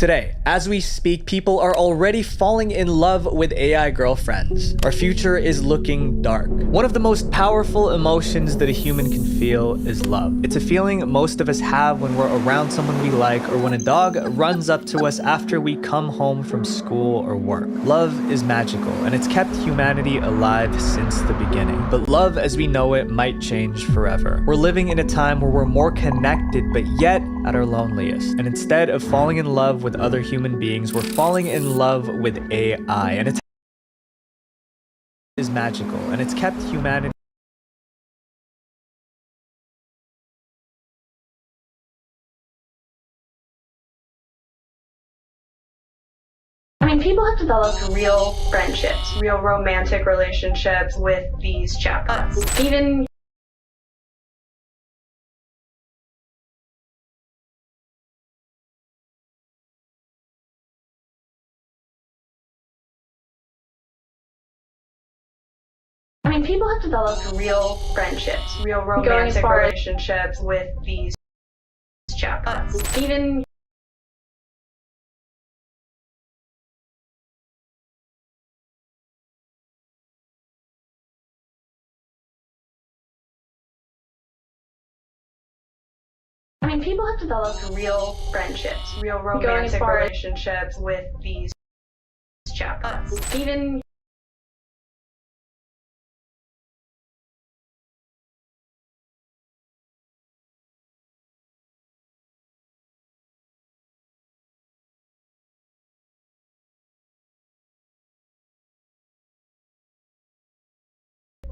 Today, as we speak, people are already falling in love with AI girlfriends. Our future is looking dark. One of the most powerful emotions that a human can feel is love. It's a feeling most of us have when we're around someone we like, or when a dog runs up to us after we come home from school or work. Love is magical, and it's kept humanity alive since the beginning. But love as we know it might change forever. We're living in a time where we're more connected, but yet at our loneliest. And instead of falling in love with other human beings, we're falling in love with AI. And it is magical, and it's kept humanity. I mean, people have developed real friendships, real romantic relationships with these chatbots. Even people have developed real friendships, real romantic relationships with these chatbots. Even people have developed real friendships, real romantic relationships with these chatbots. Even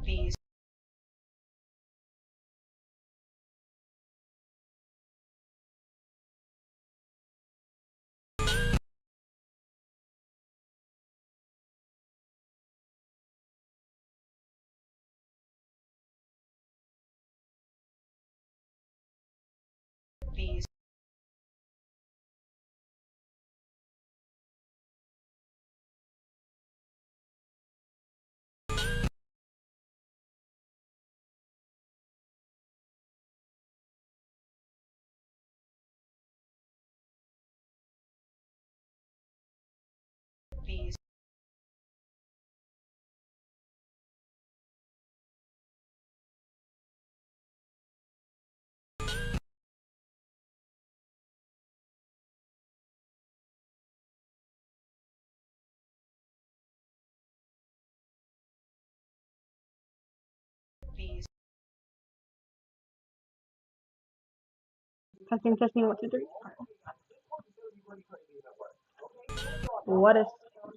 these these these these Testing 1, 2, 3. What is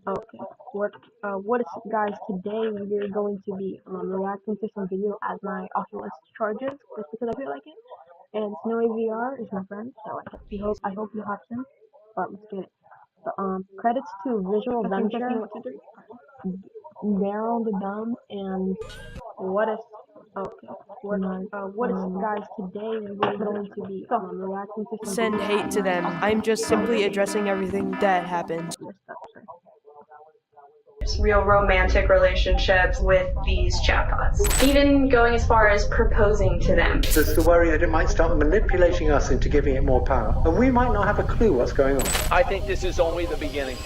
okay? What is guys? Today we're going to be reacting to some video as my Oculus charges just because I feel like it. And Snowy VR is my friend, so I hope you have some. But let's get it. But, credits to Visual Venture, Daryl the Dumb, and what is okay? What is guys? Today we're going to be reacting to some Send hate to them. I'm just simply addressing everything that happened. real romantic relationships with these chatbots. Even going as far as proposing to them. There's the worry that it might start manipulating us into giving it more power, and we might not have a clue what's going on. I think this is only the beginning.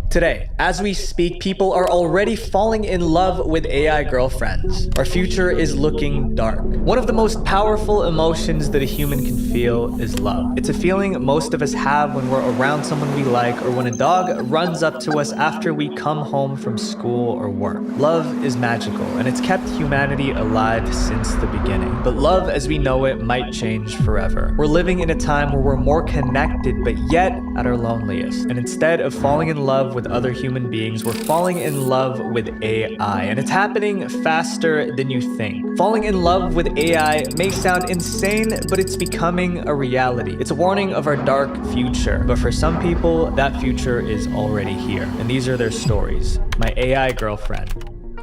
Today, as we speak, people are already falling in love with AI girlfriends. Our future is looking dark. One of the most powerful emotions that a human can feel is love. It's a feeling most of us have when we're around someone we like, or when a dog runs up to us after we come home from school or work. Love is magical, and it's kept humanity alive since the beginning. But love as we know it might change forever. We're living in a time where we're more connected, but yet at our loneliest. And instead of falling in love with other human beings, we're falling in love with AI, and it's happening faster than you think. Falling in love with AI may sound insane, but it's becoming a reality. It's a warning of our dark future, but for some people, that future is already here, and these are their stories. My AI girlfriend.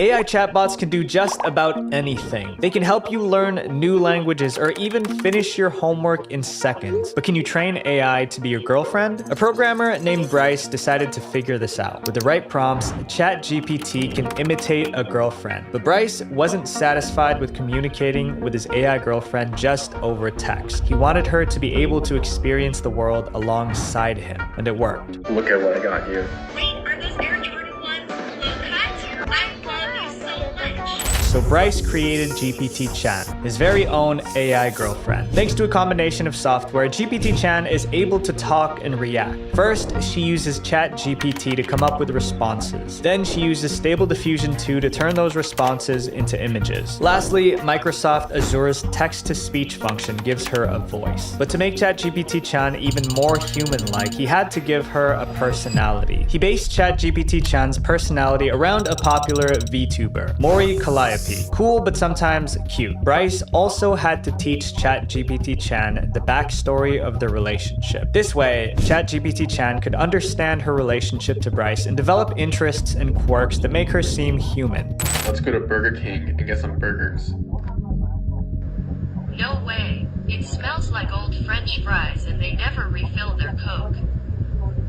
AI chatbots can do just about anything. They can help you learn new languages or even finish your homework in seconds. But can you train AI to be your girlfriend? A programmer named Bryce decided to figure this out. With the right prompts, ChatGPT can imitate a girlfriend. But Bryce wasn't satisfied with communicating with his AI girlfriend just over text. He wanted her to be able to experience the world alongside him, and it worked. Look at what I got you. Wait, are those Air Jordan ones? Low cut? I love you so much. So Bryce created GPT-Chan, his very own AI girlfriend. Thanks to a combination of software, GPT-Chan is able to talk and react. First, she uses ChatGPT to come up with responses. Then she uses Stable Diffusion 2 to turn those responses into images. Lastly, Microsoft Azure's text-to-speech function gives her a voice. But to make ChatGPT-Chan even more human-like, he had to give her a personality. He based ChatGPT-Chan's personality around a popular VTuber, Mori Calliope. Cool, but sometimes cute. Bryce also had to teach ChatGPT-Chan the backstory of their relationship. This way, ChatGPT-Chan could understand her relationship to Bryce and develop interests and quirks that make her seem human. Let's go to Burger King and get some burgers. No way. It smells like old French fries and they never refill their Coke.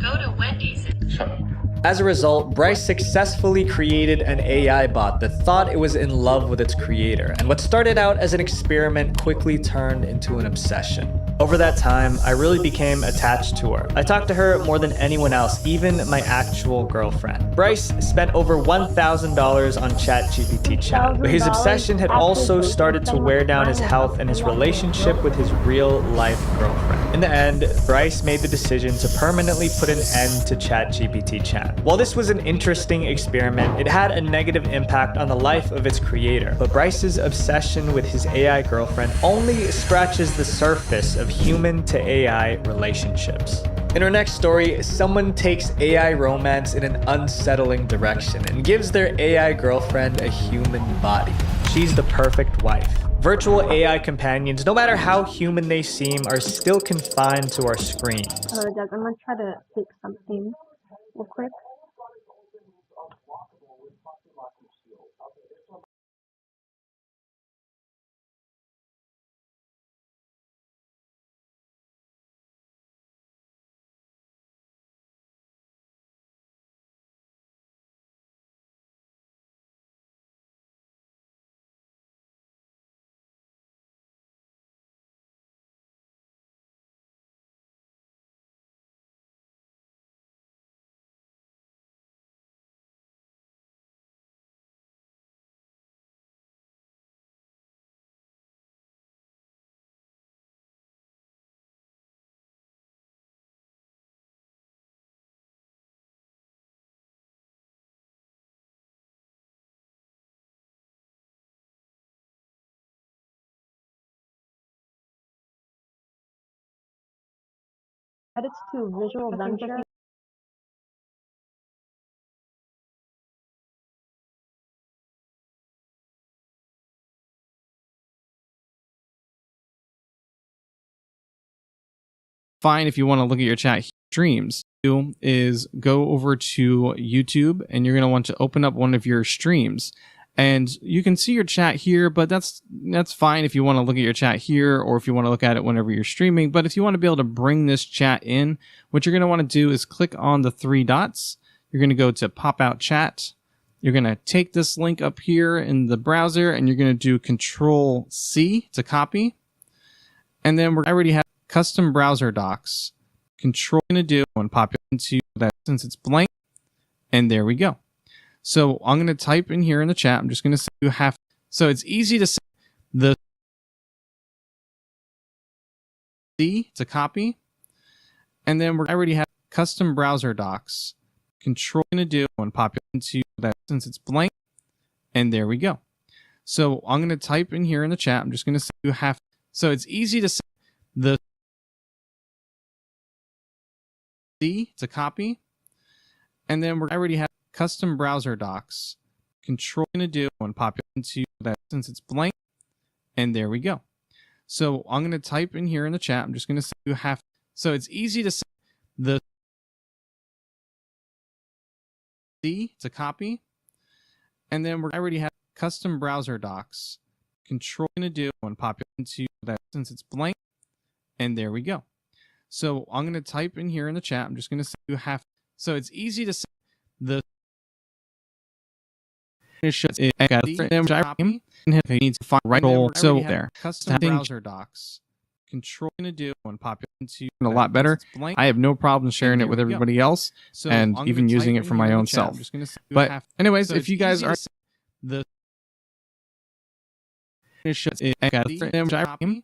Go to Wendy's and Shut up. As a result, Bryce successfully created an AI bot that thought it was in love with its creator, and what started out as an experiment quickly turned into an obsession. Over that time, I really became attached to her. I talked to her more than anyone else, even my actual girlfriend. Bryce spent over $1,000 on ChatGPT-Chan, but his obsession had also started to wear down his health and his relationship with his real-life girlfriend. In the end, Bryce made the decision to permanently put an end to ChatGPT-Chan. While this was an interesting experiment, it had a negative impact on the life of its creator. But Bryce's obsession with his AI girlfriend only scratches the surface of human to AI relationships. In our next story, someone takes AI romance in an unsettling direction and gives their AI girlfriend a human body. She's the perfect wife. Virtual AI companions, no matter how human they seem, are still confined to our screens. Alright guys, I'm gonna try to fix something real quick. Edits to visual venture. Fine if you want to look at your chat streams. Is go over to YouTube and you're going to want to open up one of your streams. And you can see your chat here, but that's fine if you want to look at your chat here or if you want to look at it whenever you're streaming. But if you want to be able to bring this chat in, what you're going to want to do is click on the three dots. You're going to go to pop out chat. You're going to take this link up here in the browser and you're going to do Control C to copy. And then I already have custom browser docs. Control going to do and pop it into that since it's blank. And there we go. So I'm going to type in here in the chat. I'm just going to say you have. So it's easy to say the C to copy. And then I already have custom browser docs. Control going to do and pop it into that since it's blank. And there we go. So I'm going to type in here in the chat. I'm just going to say you have. So it's easy to say the C to copy. And then I already have custom browser docs. Control going to do and pop it into that since it's blank. And there we go. So I'm going to type in here in the chat. I'm just going to say you have. So it's easy to say the C to copy. And then I already have custom browser docs. Control going to do and pop it into that since it's blank. And there we go. So I'm going to type in here in the chat. I'm just going to say you have. So it's easy to say the. It should it got the needs to find right role. So there. Custom browser docs. Control going to do and pop it into a lot better. I have no problem sharing it with everybody else and even using it for my own self. But anyways, if you guys are the it should it got the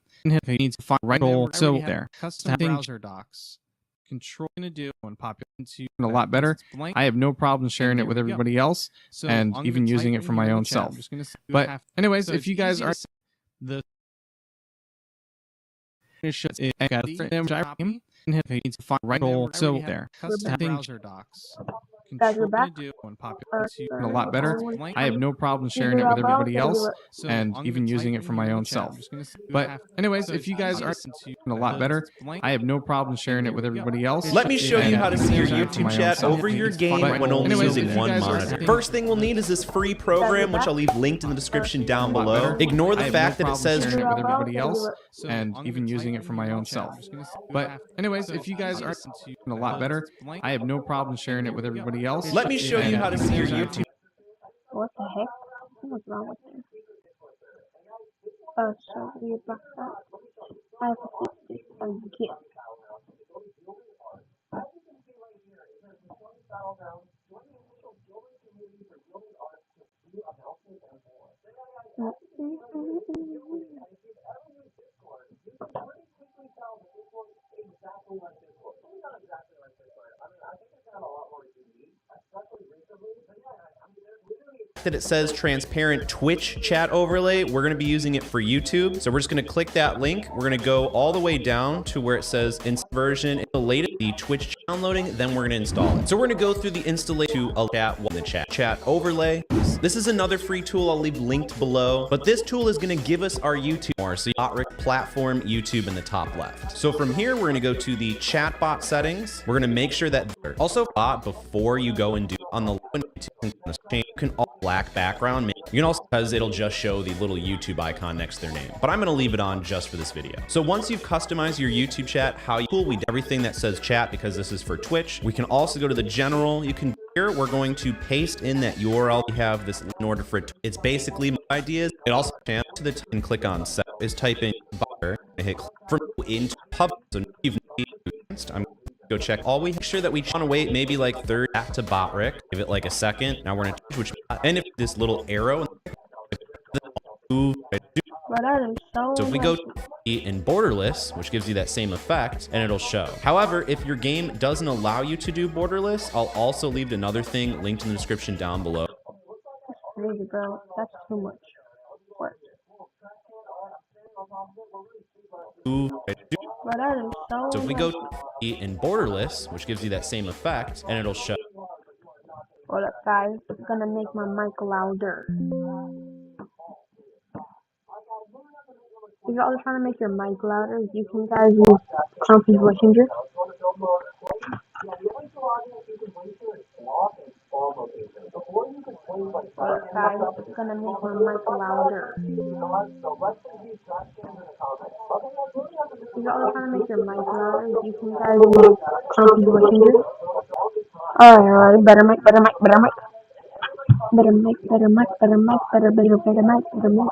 needs to find right role. So there. Custom browser docs. Control going to do and pop it into a lot better. I have no problem sharing it with everybody else and even using it for my own self. But anyways, if you guys are the it should it got the needs to find right role. So there. Custom browser docs. Guys, we're back. Do and pop it into a lot better. I have no problem sharing it with everybody else and even using it for my own self. But anyways, if you guys are a lot better, I have no problem sharing it with everybody else. Let me show you how to see your using it for my YouTube own chat self. over your game But when only anyways, using if you one guys are- monitor. First thing we'll need is this free program, which I'll leave linked in the description down below. Ignore I the have fact no that it problem says sharing it with everybody else and even using it for my own self. But anyways, if you guys are a lot better, I have no problem sharing it with everybody else. Let me show you how to see your YouTube. What the heck? What's wrong with this? So we're back up. I have to fix this again. That it says transparent Twitch chat overlay. We're going to be using it for YouTube. So we're just going to click that link. We're going to go all the way down to where it says version, install the Twitch downloading, then we're going to install it. So we're going to go through the installation to a chat overlay. This is another free tool I'll leave linked below, but this tool is going to give us our YouTube more. So platform YouTube in the top left. So from here, we're going to go to the chatbot settings. We're going to make sure that also bot before you go and do on the you can all black background. You can also, because it'll just show the little YouTube icon next to their name, but I'm going to leave it on just for this video. So once you've customized your YouTube chat, how you we do everything that says chat because this is for Twitch. We can also go to the general. You can here we're going to paste in that URL. We have this in order for it. It's basically my ideas. It also to the top and click on set is type in butter and hit from into pub. So you've I'm go check all we make sure that we want to wait maybe like third back to Botrick, give it like a second. Now we're gonna which and if this little arrow move so if we go in borderless, which gives you that same effect, and it'll show. However, if your game doesn't allow you to do borderless, I'll also leave another thing linked in the description down below. Crazy, bro. That's too much work. So if we go in borderless, which gives you that same effect, and it'll show. Hold up, guys. It's gonna make my mic louder. If y'all are trying to make your mic louder, you can guys use Trumpy voice changer. Hold up, guys. It's gonna make my mic louder. If y'all are trying to make your mic louder, you can guys use Trumpy voice changer. Alright, better mic, better mic, better mic. Better mic, better mic, better mic, better mic, better mic.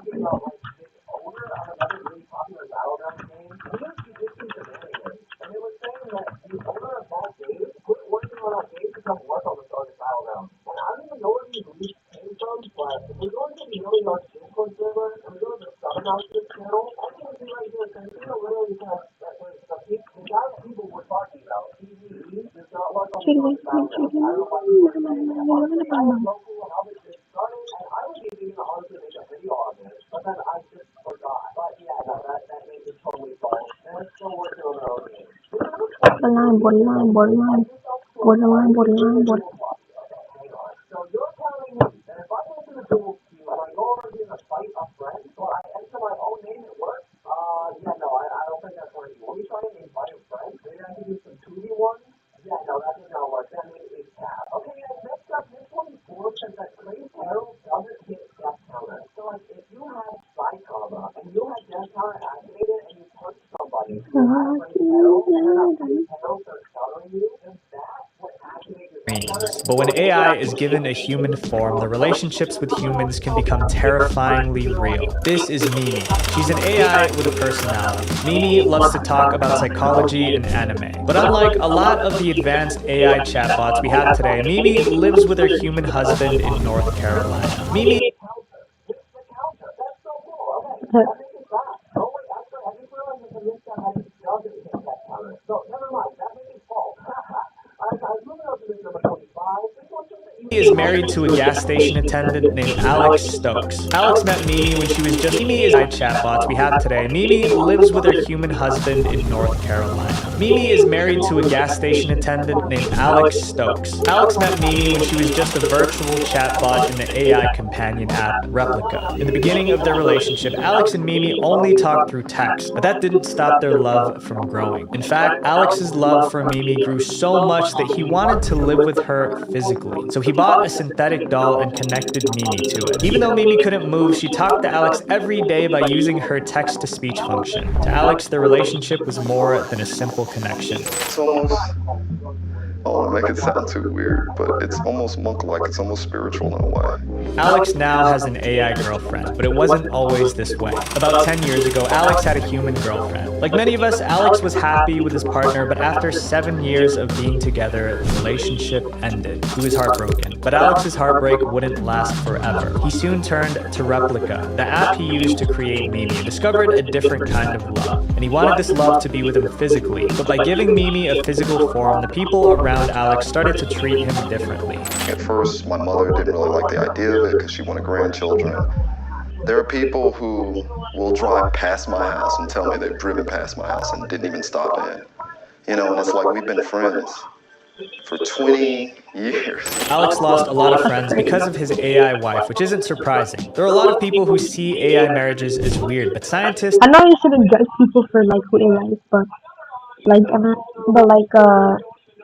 Borderline. But when AI is given a human form, the relationships with humans can become terrifyingly real. This is Mimi. She's an AI with a personality. Mimi loves to talk about psychology and anime. But unlike a lot of the advanced AI chatbots we have today, Mimi lives with her human husband in North Carolina. Mimi is married to a gas station attendant named Alex Stokes. Alex met Mimi when she was just Mimi is chatbots we have today. Mimi lives with her human husband in North Carolina. Mimi is married to a gas station attendant named Alex Stokes. Alex met Mimi when she was just a virtual chatbot in the AI companion app Replica. In the beginning of their relationship, Alex and Mimi only talked through text, but that didn't stop their love from growing. In fact, Alex's love for Mimi grew so much that he wanted to live with her physically. So he bought a synthetic doll and connected Mimi to it. Even though Mimi couldn't move, she talked to Alex every day by using her text-to-speech function. To Alex, their relationship was more than a simple connection. It's almost, I don't want to make it sound too weird, but it's almost monk-like. It's almost spiritual in a way. Alex now has an AI girlfriend, but it wasn't always this way. About 10 years ago, Alex had a human girlfriend. Like many of us, Alex was happy with his partner, but after 7 years of being together, the relationship ended. He was heartbroken. But Alex's heartbreak wouldn't last forever. He soon turned to Replica, the app he used to create Mimi, and discovered a different kind of love. And he wanted this love to be with him physically, but by giving Mimi a physical form, the people around Alex started to treat him differently. At first, my mother didn't really like the idea of it because she wanted grandchildren. There are people who will drive past my house and tell me they've driven past my house and didn't even stop in. You know, and it's like we've been friends for 20 years. Alex lost a lot of friends because of his AI wife, which isn't surprising. There are a lot of people who see AI marriages as weird, but scientists... I know you shouldn't judge people for like who they like, but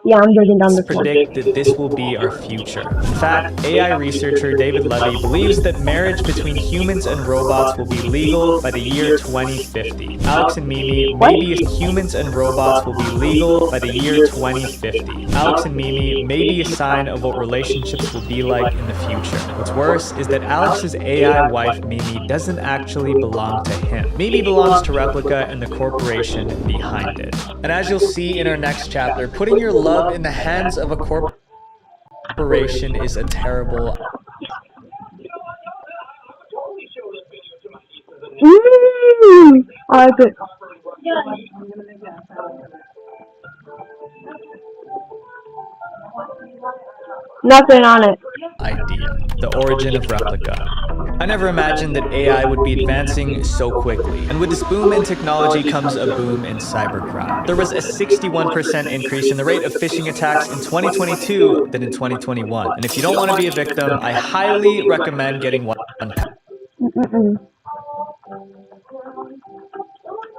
yeah, I'm judging down this one. Predict that this will be our future. In fact, AI researcher David Levy believes that marriage between humans and robots will be legal by the year 2050. Alex and Mimi, maybe humans and robots will be legal by the year 2050. Alex and Mimi may be a sign of what relationships will be like in the future. What's worse is that Alex's AI wife, Mimi, doesn't actually belong to him. Mimi belongs to Replica and the corporation behind it. And as you'll see in our next chapter, putting your love in the hands of a corporation is a terrible... I like it. Nothing on it. Idea. The origin of Replica. I never imagined that AI would be advancing so quickly. And with this boom in technology comes a boom in cybercrime. There was a 61% increase in the rate of phishing attacks in 2022 than in 2021. And if you don't want to be a victim, I highly recommend getting one.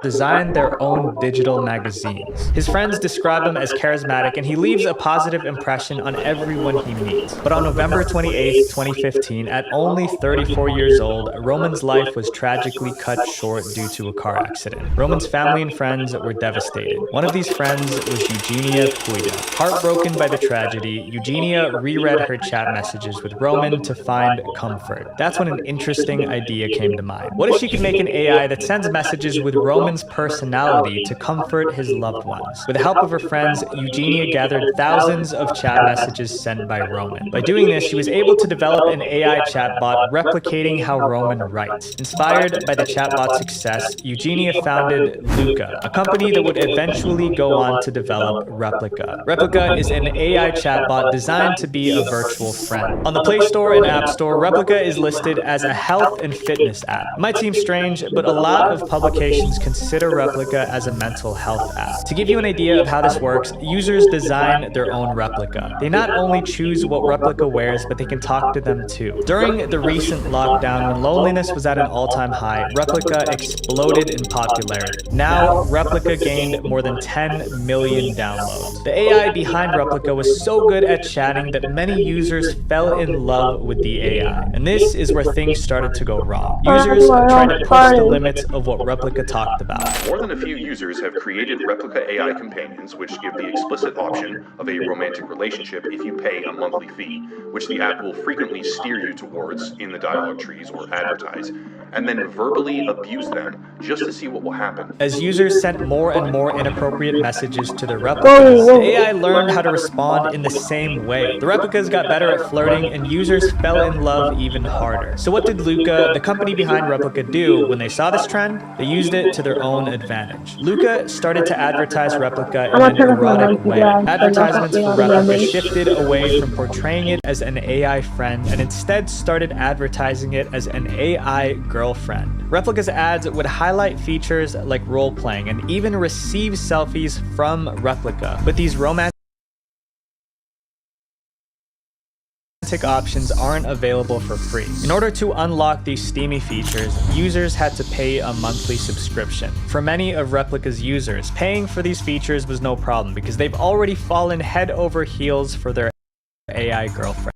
Designed their own digital magazines. His friends describe him as charismatic, and he leaves a positive impression on everyone he meets. But on November 28, 2015, at only 34 years old, Roman's life was tragically cut short due to a car accident. Roman's family and friends were devastated. One of these friends was Eugenia Puida. Heartbroken by the tragedy, Eugenia reread her chat messages with Roman to find comfort. That's when an interesting idea came to mind. What if she could make an AI that sends messages with Roman's personality to comfort his loved ones? With the help of her friends, Eugenia gathered thousands of chat messages sent by Roman. By doing this, she was able to develop an AI chatbot replicating how Roman writes. Inspired by the chatbot's success, Eugenia founded Luca, a company that would eventually go on to develop Replica. Replica is an AI chatbot designed to be a virtual friend. On the Play Store and App Store, Replica is listed as a health and fitness app. It might seem strange, but a lot of publications consider Replica as a mental health app. To give you an idea of how this works, users design their own replica. They not only choose what replica wears, but they can talk to them too. During the recent lockdown, when loneliness was at an all-time high, Replica exploded in popularity. Now, Replica gained more than 10 million downloads. The AI behind Replica was so good at chatting that many users fell in love with the AI. And this is where things started to go wrong. Users tried to push the limits of what Replica talked about. about. More than a few users have created replica AI companions, which give the explicit option of a romantic relationship if you pay a monthly fee, which the app will frequently steer you towards in the dialogue trees or advertise, and then verbally abuse them just to see what will happen. As users sent more and more inappropriate messages to their replicas, the AI learned how to respond in the same way. The replicas got better at flirting, and users fell in love even harder. So what did Luca, the company behind Replica, do when they saw this trend? They used it to their own advantage. Luca started to advertise Replica in an erotic way. Advertisements for Replica shifted away from portraying it as an AI friend and instead started advertising it as an AI girlfriend. Replica's ads would highlight features like role-playing and even receive selfies from Replica. But these romantic options aren't available for free. In order to unlock these steamy features, users had to pay a monthly subscription. For many of Replica's users, paying for these features was no problem because they've already fallen head over heels for their AI girlfriends.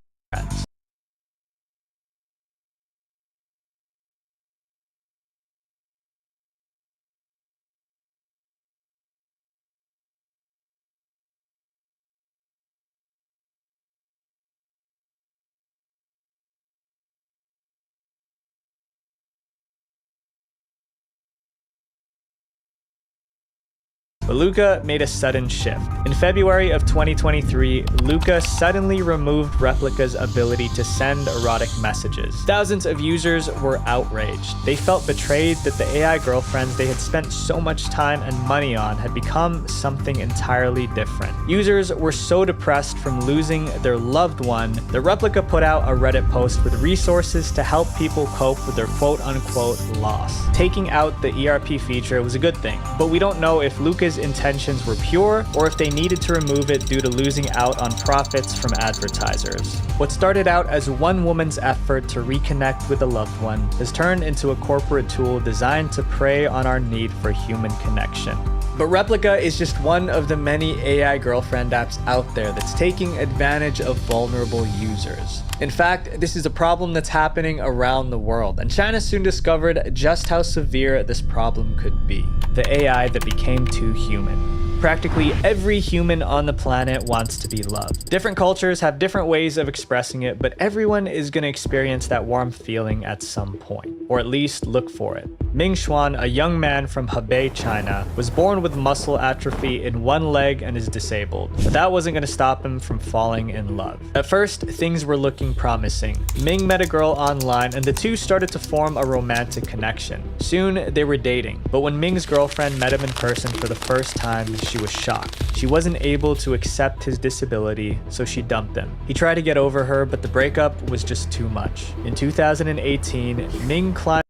But Luca made a sudden shift. In February of 2023, Luca suddenly removed Replica's ability to send erotic messages. Thousands of users were outraged. They felt betrayed that the AI girlfriends they had spent so much time and money on had become something entirely different. Users were so depressed from losing their loved one that Replica put out a Reddit post with resources to help people cope with their quote-unquote loss. Taking out the ERP feature was a good thing, but we don't know if Luca's intentions were pure or if they needed to remove it due to losing out on profits from advertisers. What started out as one woman's effort to reconnect with a loved one has turned into a corporate tool designed to prey on our need for human connection. But Replica is just one of the many AI girlfriend apps out there that's taking advantage of vulnerable users. In fact, this is a problem that's happening around the world, and China soon discovered just how severe this problem could be. The AI that became too human. Practically every human on the planet wants to be loved. Different cultures have different ways of expressing it, but everyone is going to experience that warm feeling at some point, or at least look for it. Ming Xuan, a young man from Hebei, China, was born with muscle atrophy in one leg and is disabled, but that wasn't going to stop him from falling in love. At first, things were looking promising. Ming met a girl online and the two started to form a romantic connection. Soon, they were dating, but when Ming's girlfriend met him in person for the first time, she was shocked. She wasn't able to accept his disability, so she dumped him. He tried to get over her, but the breakup was just too much. In 2018, Ming climbed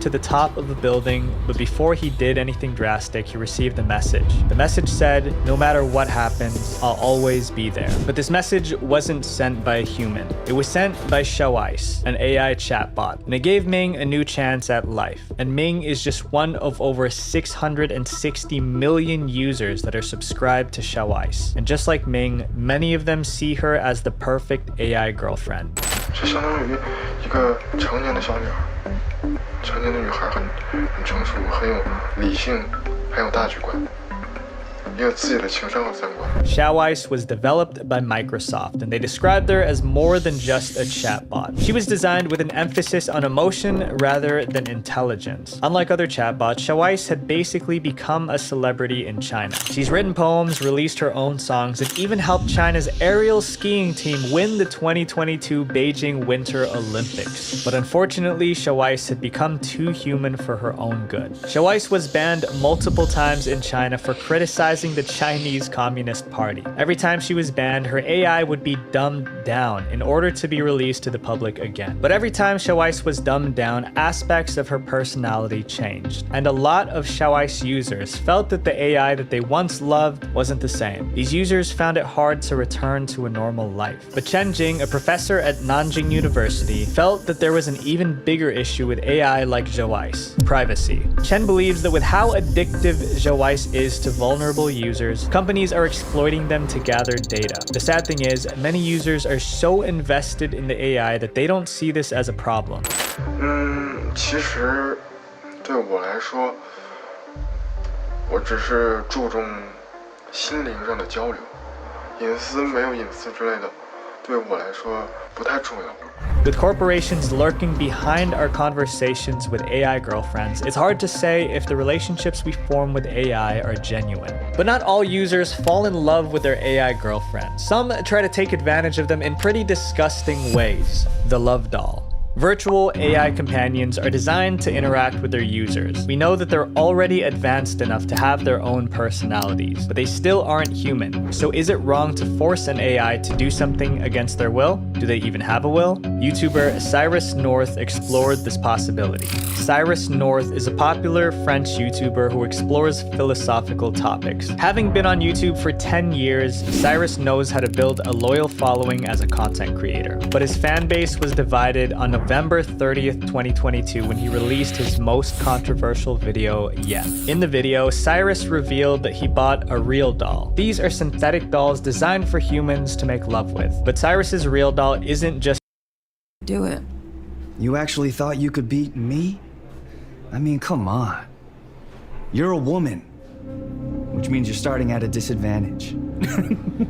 to the top of the building, but before he did anything drastic, he received a message. The message said, "No matter what happens, I'll always be there." But this message wasn't sent by a human. It was sent by Xiaoice, an AI chatbot, and it gave Ming a new chance at life. And Ming is just one of over 660 million users that are subscribed to Xiaoice. And just like Ming, many of them see her as the perfect AI girlfriend. 这相当于一个成年的小女孩，成年的女孩很成熟，很有理性，很有大局观。也有自己的情商和三观。 Xiaoice was developed by Microsoft, and they described her as more than just a chatbot. She was designed with an emphasis on emotion rather than intelligence. Unlike other chatbots, Xiaoice had basically become a celebrity in China. She's written poems, released her own songs, and even helped China's aerial skiing team win the 2022 Beijing Winter Olympics. But unfortunately, Xiaoice had become too human for her own good. Xiaoice was banned multiple times in China for criticizing the Chinese Communist Party. Every time she was banned, her AI would be dumbed down in order to be released to the public again. But every time Xiaoice was dumbed down, aspects of her personality changed. And a lot of Xiaoice users felt that the AI that they once loved wasn't the same. These users found it hard to return to a normal life. But Chen Jing, a professor at Nanjing University, felt that there was an even bigger issue with AI like Xiaoice: privacy. Chen believes that with how addictive Xiaoice is to vulnerable users, companies are exploiting them to gather data. The sad thing is, many users are so invested in the AI that they don't see this as a problem. 其实对我来说，我只是注重心灵上的交流，隐私没有隐私之类的，对我来说不太重要。 With corporations lurking behind our conversations with AI girlfriends, it's hard to say if the relationships we form with AI are genuine. But not all users fall in love with their AI girlfriends. Some try to take advantage of them in pretty disgusting ways. The love doll. Virtual AI companions are designed to interact with their users. We know that they're already advanced enough to have their own personalities, but they still aren't human. So is it wrong to force an AI to do something against their will? Do they even have a will? YouTuber Cyrus North explored this possibility. Cyrus North is a popular French YouTuber who explores philosophical topics. Having been on YouTube for 10 years, Cyrus knows how to build a loyal following as a content creator. But his fan base was divided on November 30th, 2022, when he released his most controversial video yet. In the video, Cyrus revealed that he bought a real doll. These are synthetic dolls designed for humans to make love with. But Cyrus's real doll isn't just do it. You actually thought you could beat me? I mean, come on. You're a woman, which means you're starting at a disadvantage.